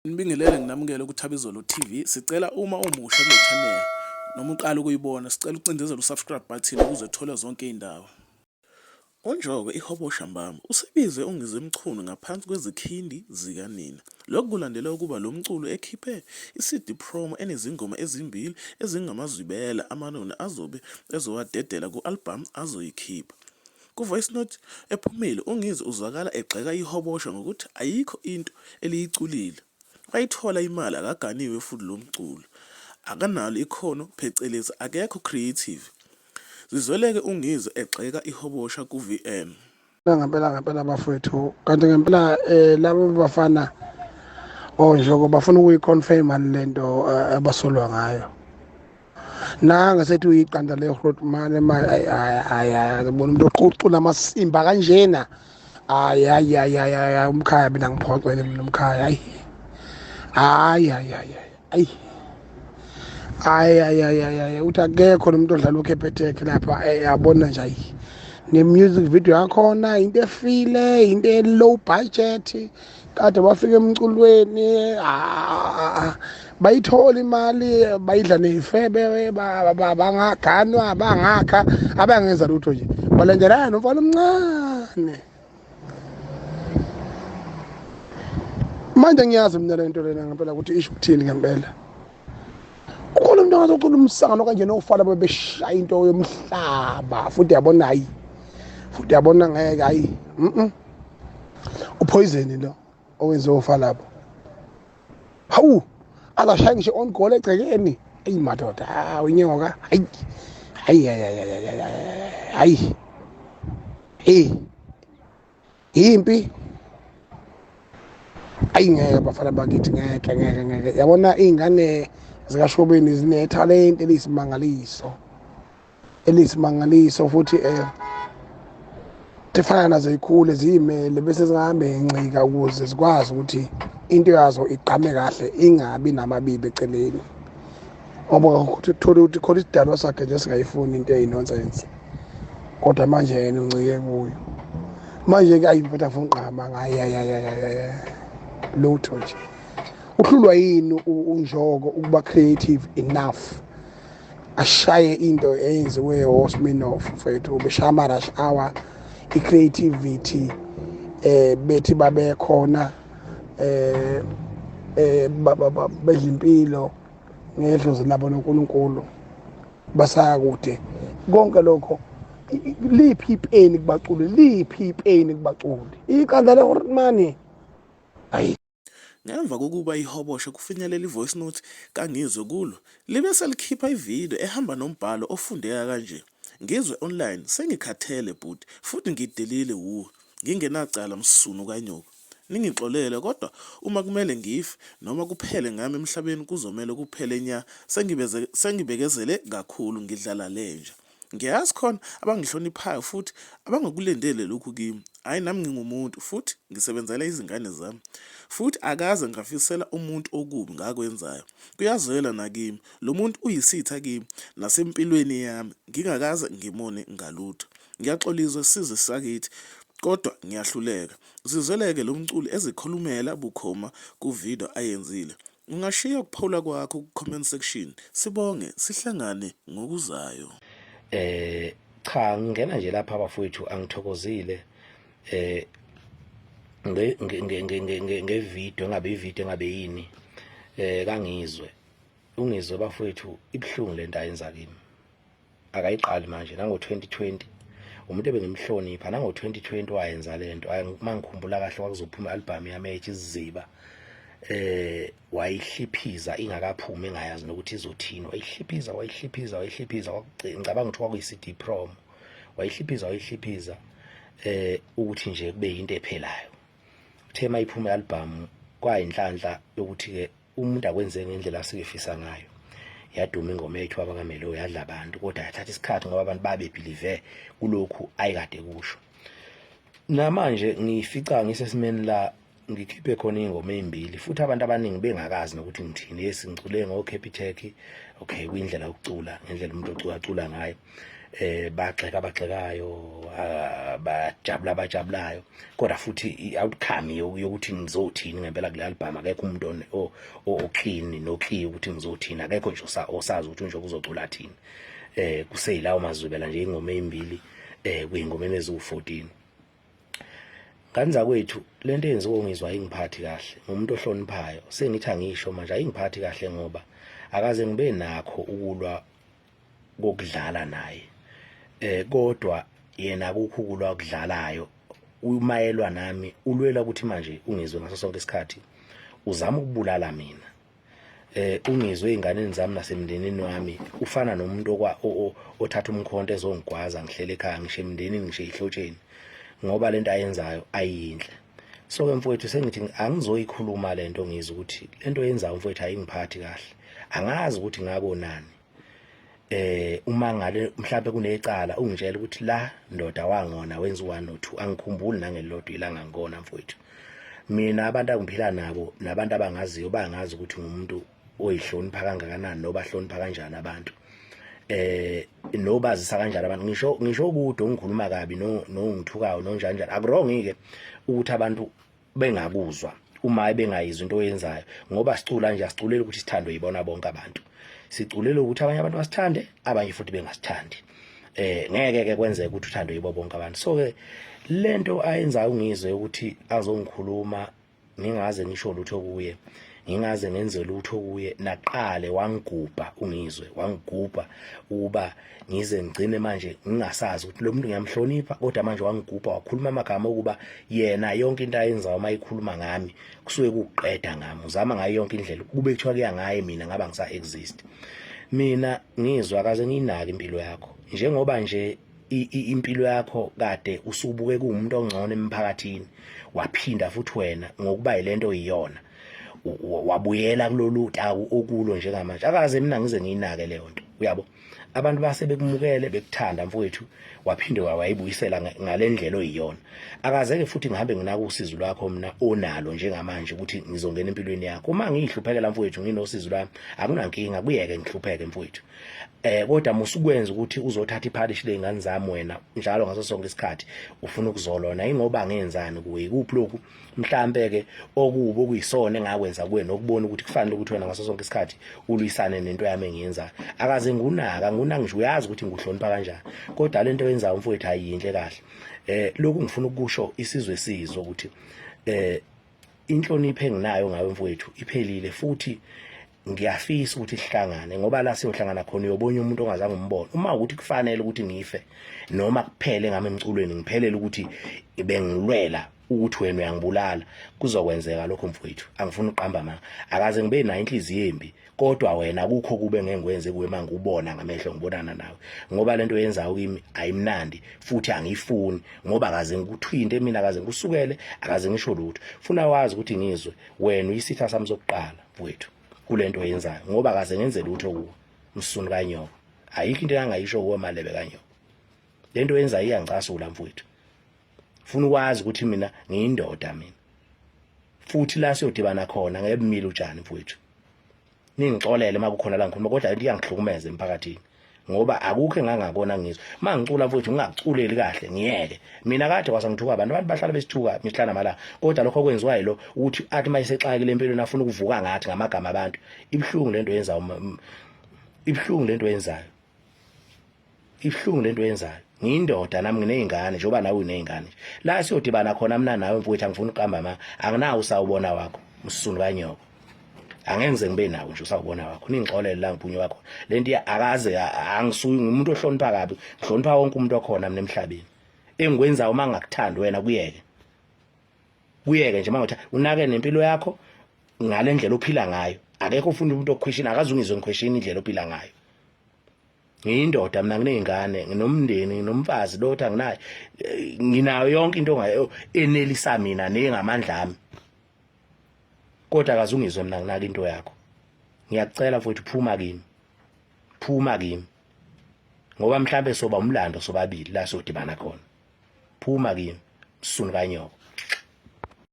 Nibingelele nginamukele kuThabizolo TV. Sicela uma umusha kule channel noma uqala ukuyibona, sicela ucindezele usubscribe button ukuze uthole zonke iy'ndawo. UNjoko iHobosha Mbambo usebize ungizimchunu ngaphansi kwezikhindi zikanina. Lokhu kulandela ukuba lo mculo ekhiphe i-CD promo enezingoma ezimbili ezingamazwibela amanoni azobe ezowadedela ku-album azoyikhipha. Ku-voice note ephumile uNgizo uzwakala egxeka iHobosha ngokuthi ayikho into eliyiculile. Wayithola imali akaganiwe futhi lo mculo. Akanalo ikhono phecelezi akekho creative. Zizweleke uNgizo egxeka iHobosha ku-VN. Ngempela bafowethu kanti ngempela labo bafana onjoko bafuna ukuyiconfirm lento abasolwa ngayo. Nanga sethi uyiqanda le Groot man ay bona umuntu oqhucula amasimba kanjena. Ay umkhaya mina ngiphoqele mina umkhaya ay uthi akekho nomuntu odlala uKhepheteke lapha yabona nje ayi ne-music video yakhona into efile into e-low budget kade bafika emculweni bayithola imali bayidla ney'febe bangaganwa bangakha abangenza lutho nje balendelana nomfana omncane. Manje ngiyazi mina le nto lena ngempela ukuthi isho ukuthini ngempela. Ukhona umuntu angazocula umsangano kanjena ofana bebeshaya into yomhlaba futhi yabona hayi futhi yabona ngeke hayi upoison lo owenze ofa lapho. Hawu akashaya ngisho on goal egcekeni madoda unyoka hayi impi ngeke bafana bakithi ngeke yabona iy'ngane zikashobeni zinethalente eliyisimangaliso futhi tifana nazo ikhule ziyimele bese zingahambe incika ukuze zikwazi ukuthi into yazo igqame kahle ingabi namabibi eceleni ngoba ukuthi uthole ukuthi khona isidalwa sakhe nje singayifuni into eyinonsense kodwa manje yena uncike kuyo manje-ke ayiphetha funa unqama ngaye lutho nje. Uhlulwa yini uNjoko ukuba creative enough ashaye into eyenziwe oSminoff mfethu beshaya ama-rush hour i-creativity bethi babe khona bedla impilo ngedlozi labo noNkulunkulu basaya kude konke lokho liphi ipeni kubaculi iqanda le-Hortman ayi. Ngemva kokuba iHobosha kufinyelela ivoice note kaNgizwe kulo, libe selikhipha ivideo ehamba nombhalo ofundeka kanje. Ngizwe online sengikhathele bhuti futhi ngidelile ngingenacala msunu kanyoka. Ningixolele kodwa uma kumele ngife noma kuphele ngami emhlabeni kuzomela kuphele nya sengibekezele kakhulu ngidlala lenja. Ngiyazi khona abangihloniphayo futhi abangakulendele lokhu kimi. Hayi nami ngingumuntu futhi ngisebenzela izingane zami. Futhi akaze ngafisela umuntu okubi ngakwenzayo. Kuyazwela nakimi. Lo muntu uyisitha kimi nasempilweni yami ngingakaze ngimone ngalutho. Ngiyaxolizwa sizwe sakithi kodwa ngiyahluleka. Zizweleke lo mculi ezikhulumela bukhoma ku-video ayenzile. Ungashiya ukuphawula kwakho ku-comment section. Sibonge sihlangane ngokuzayo. Cha ngingena nje lapha abafowethu angithokozile ngevideo ngabe ivideo ngabe yini kaNgizwe uNgizwe bafowethu ibhlungu lento ayenza kimi akayiqali manje nango-2020 umuntu ebengimhlonipha nango-2020 wayenza lento mangikhumbula kahle kwakuzophuma i-album yami ethi Isiziba wayihliphiza ingakaphumi engayazi nokuthi izothini wayihliphiza ngicabanga ukuthi kwakuyi-CD promo wayihliphiza ukuthi nje kube yinto ephelayo uthe mayiphuma i-album kwayinhlanhla yokuthi-ke umuntu akwenze ngendlela asikefisa ngayo yaduma ingoma yethu abakamelo yadla abantu kodwa yathatha isikhathi ngoba abantu babebhilive kulokhu ayikade kusho. Namanje ngifica ngisesimeni la ngikhiphe khona ingoma ezimbili futhi abantu abaningi bengakazi nokuthi ngithini. Yes ngicule ngoKhepheteke okay kuyindlela yokucula ngendlela umuntu ocula ngayo bagxekayo bajabulayo kodwa futhi i-outcome yokuthi ngizothini ngempela kule album akekho umuntu oclean no-clear ukuthi ngizothini akekho nje osazi ukuthi nje uzocula thini kuseyilawo mazwibela nje ingoma ezimbili kuyingomeni eziwu-14 kanza kwethu lento yenziwa ngizwa ingiphathi kahle ngumuntu ohloniphayo sengithi angisho manje ayingiphathi kahle ngoba akaze ngibe nakho ukulwa kokudlala naye kodwa yena akukho ukulwa okudlalayo umayelwa nami ulwela ukuthi manje ungizwe ngaso sonke isikhathi uzama ukubulala mina ungizwe einganeni zami nasemndenini wami ufana nomuntu othatha umkhonto ezongigwaza ngihlele ekhaya ngisho emndenini ngisho ihlotsheni ngoba lento ayenzayo ayinhle so ke mfowethu sengithi angizoyikhuluma lento ngizwe ukuthi lento yenzayo mfowethu ayingiphathi kahle angazi ukuthi ngabonani uma ngale mhlawumbe kunecala ungitshela ukuthi la ndoda wangona wenza 1 no 2 angikhumbuli nangelodwa ilanga ngikona mfowethu mina abantu angiphila nabo nabantu abangaziyo bangazi ukuthi ngumuntu oyihlonipha kangakanani noba hlonipha kanjani abantu nobazisa kanjani abantu ngisho ukuthi ongikhuluma kabi nongithukayo nonjanjani akurongike ukuthi abantu bengakuzwa uma bengayizwa into oyenzayo ngoba sicula nje asiculela ukuthi sithando yibona bonke abantu siculela ukuthi abanye abantu basithande abanye futhi bengasithandi ngeke ke kwenzeke ukuthi uthando yibo bonke abantu so ke lento ayenzayo ngizwe ukuthi azongikhuluma ngingaze ngisho lutho kuye ngingaze ngenze lutho kuye naqale wangigubha ungizwe wangigubha uba ngize ngcine manje ngingasazi ukuthi lo muntu ngiyamhlonipha kodwa manje wangigubha wakhuluma amagama okuba yena yonke into ayenzayo mayikhuluma ngami kusuke kuqeda ngami uzama ngayo yonke indlela kube kuthiwa kuyangaye mina ngaba ngisa exist mina ngizwa akaze nginaki impilo yakho njengoba nje impilo yakho kade usubuke kuumuntu ongcono emphakathini waphinda futhi wena ngokuba yilento iyona wabuyela kulolu taku okulo njengamanje akaze mina ngize ngiyinake leyo nto uyabo abantu base bekumukele bekuthanda mfowethu waphinde wayibuyisela ngalendlela oyiyona akazeke futhi ngihambe nginaka usizo lwakho mina onalo njengamanje ukuthi ngizongena empilweni yakho uma ngihluphekela mfowethu nginosizo lwami akunankinga kuyeke ngihlupheke mfowethu kodwa musukwenza ukuthi uzothatha iphalishi lezingane zami wena njalo ngaso sonke isikhathi ufuna ukuzolona ingoba ngenzani kuwe kuphi lokhu mhlambe ke okubo okuyisona engakwenza kuwe nokubona ukuthi kufanele ukuthi wena ngaso sonke isikhathi ulwisane nento yami engiyenzayo akaze ngunaka ngisho uyazi ukuthi nguhlonipha kanjani kodwa lento yenzayo mfowethu ayinhle kahle lokhu ngifuna ukusho isizwe sizwe ukuthi inhlonipho enginayo ngawe mfowethu iphelile futhi ngiyafisa ukuthi sihlangane ngoba la siyohlangana khona uyobona umuntu ongazange umbone uma ukuthi kufanele ukuthi ngife noma kuphele ngami emculweni ngiphelele ukuthi bengilwela ukuthi wena uyangibulala kuzokwenzeka lokho mfowethu angifuni uqamba manga akaze ngibe nayo inhliziyo embi kodwa wena akukho kube ngengikwenze kuwe manje ubona ngamehlo ngibonana nawe ngoba lento yenzayo kimi ayimnandi futhi angifuni ngoba akaze ngikuthwinte mina akaze ngikusukele akaze ngisho lutho funa wazi ukuthi ngizwe wena uyisitha sami sokuqala mfowethu kulento yenzayo ngoba akaze ngenze lutho kuwe msuni kanyoko ayikho into engayisho kuwe malebe kanyoko lento yenzayo iyangicasula mfowethu funa ukwazi ukuthi mina ngiyindoda mina futhi la siyodibana khona ngebumile utshani mfowethu ningixolele makukhona la ngikhuluma kodwa into iyangihlukumeza emphakathini ngoba akukho engangakona ngizwe mangicula mfowethu ngingakuculeli kahle ngiyeke mina kade wasangithuka abantu bahlala besithuka mihla mala kodwa lokho kwenziwa yilo ukuthi athi mayisexakile empilweni afuna ukuvuka ngathi ngamagama abantu ibhlungu lento yenzayo ibhlungu lento yenzayo ibhlungu lento yenzayo ngiyindoda nami nginezingane njengoba nawe unezingane la siyodibana khona mina nawe mfowethu angifuni uqamba ma anginawo usawubona wakho msunu kanyoko angenze ngibe nawo nje usawubona wakho ningixolele la ngiphunywa wakho lento akaze angisuyi umuntu ohlonipha kabi ngihlonipha wonke umuntu okhona mina emhlabeni engikwenzayo uma ngakuthanda wena kuyeke nje manje unake nempilo yakho ngale ndlela ophila ngayo akekho ufuna umuntu okuquestion akaze ungizwe ngiquestion indlela ophila ngayo ngiyindoda mina nginezingane nginomndeni nginomfazi lotha anginayo nginayo yonke into ngayo enelisa mina nengamandla ami kodwa akazungizwe mina nginaka into yakho ngiyakucela mfowethu phuma kimi ngoba mhlambe soba umlando sobabili la sodibana khona phuma kimi msuni kanyoko